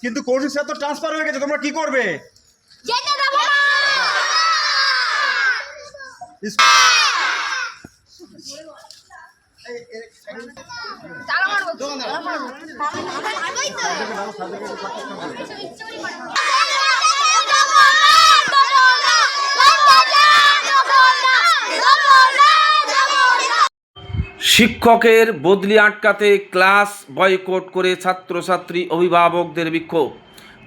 কিন্তু কৌশিক স্যার তো ট্রান্সফার হয়ে গেছে, তোমরা কি করবে? যেতে দেব না। তালা মারবো। শিক্ষকের বদলি আটকাতে ক্লাস বয়কট করে ছাত্রছাত্রী অভিভাবকদের বিক্ষোভ।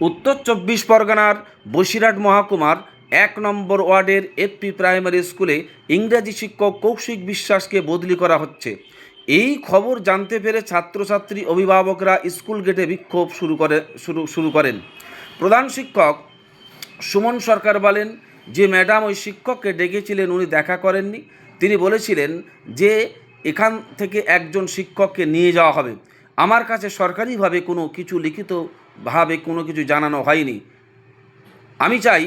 উত্তর 24 পরগনার বসিরহাট মহকুমার 1 নম্বর ওয়ার্ডের এফপি প্রাইমারি স্কুলে ইংরেজি শিক্ষক কৌশিক বিশ্বাসকে বদলি করা হচ্ছে। এই খবর জানতে পেরে ছাত্রছাত্রী অভিভাবকরা স্কুল গেটে বিক্ষোভ শুরু করেন। প্রধান শিক্ষক সুমন সরকার বলেন যে ম্যাডাম ওই শিক্ষককে ডেকেছিলেন উনি দেখা করেননি। তিনি বলেছিলেন যে এখান থেকে একজন শিক্ষককে নিয়ে যাওয়া হবে। আমার কাছে সরকারিভাবে কোনো কিছু লিখিতভাবে কোনো কিছু জানানো হয়নি। আমি চাই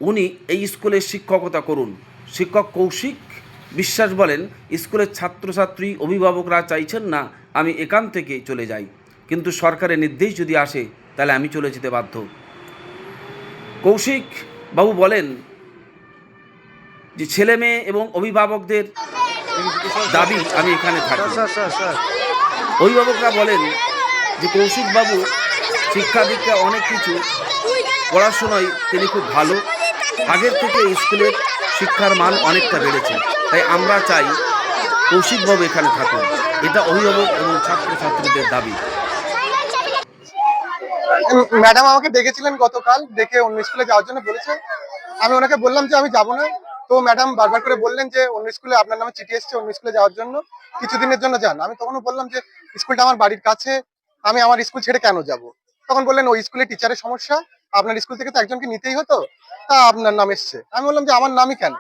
উনি এই স্কুলে শিক্ষকতা করুন। শিক্ষক কৌশিক বিশ্বাস বলেন, স্কুলের ছাত্রছাত্রী অভিভাবকরা চাইছেন না আমি এখান থেকে চলে যাই, কিন্তু সরকারের নির্দেশ যদি আসে তাহলে আমি চলে যেতে বাধ্য। কৌশিক বাবু বলেন যে ছেলে মেয়ে এবং অভিভাবকদের দাবি আমি এখানে থাকি। অভিভাবকরা বলেন যে কৌশিক বাবু শিক্ষা দীক্ষা অনেক কিছু, পড়াশোনায় তিনি খুব ভালো, আগের থেকে স্কুলের শিক্ষার মান অনেকটা বেড়েছে, তাই আমরা চাই কৌশিক বাবু এখানে থাকুন। এটা অভিভাবক এবং ছাত্রছাত্রীদের দাবি। ম্যাডাম আমাকে ডেকেছিলেন গতকাল, ডেকে অন্য স্কুলে যাওয়ার জন্য বলেছে। আমি ওনাকে বললাম যে আমি যাব না। তো ম্যাডাম বারবার করে বললেন যে অন্য স্কুলে আপনার নামে চিঠি এসেছে, অন্য স্কুলে যাওয়ার জন্য কিছুদিনের জন্য যান। আমি তখনও বললাম যে স্কুলটা আমার বাড়ির কাছে, আমি আমার স্কুল ছেড়ে কেন যাব। তখন বললেন ওই স্কুলে টিচারের সমস্যা, আপনার স্কুল থেকে তো একজনকে নিতেই হতো, তা আপনার নাম এসছে। আমি বললাম যে আমার নামই কেন।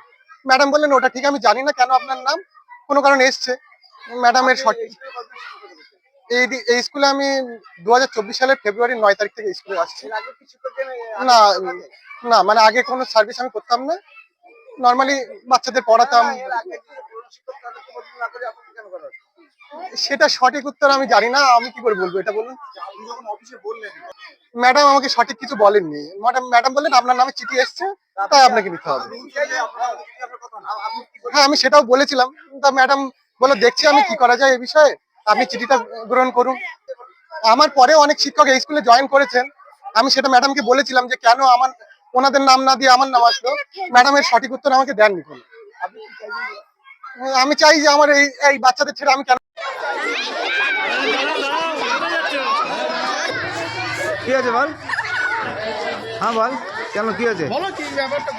ম্যাডাম বললেন ওটা ঠিক, আমি জানি না কেন আপনার নাম কোনো কারণে এসছে। ম্যাডামের সঠিক এই স্কুলে আমি 2024 সালের ফেব্রুয়ারি 9 তারিখ থেকে স্কুলে আসছি। না না, মানে আগে কোনো সার্ভিস আমি করতাম না, নর্মালি বাচ্চাদের পড়াতাম। সেটা সঠিক উত্তর আমি জানি না, আমি কি করে বলবো এটা বলুন। ম্যাডাম আমাকে সঠিক কিছু বলেননি। ম্যাডাম বললেন আপনার নামে চিঠি এসছে, তাই আপনাকে নিতে হবে। হ্যাঁ, আমি সেটাও বলেছিলাম। তা ম্যাডাম বলে দেখছি আমি কি করা যায় এই বিষয়ে, আপনি চিঠিটা গ্রহণ করুন। আমার পরে অনেক শিক্ষক এই স্কুলে জয়েন করেছেন, আমি সেটা ম্যাডামকে বলেছিলাম যে কেন আমার ওনাদের নাম না দিয়ে আমার নাম আসলো। ম্যাডামের সঠিক উত্তর আমাকে দেননি কোনো। আমি চাই যে আমার এই বাচ্চাদের ছেড়ে আমি কেন। কি আছে বল? হ্যাঁ বল, কেন কি আছে? বলো কি ব্যাপারটা।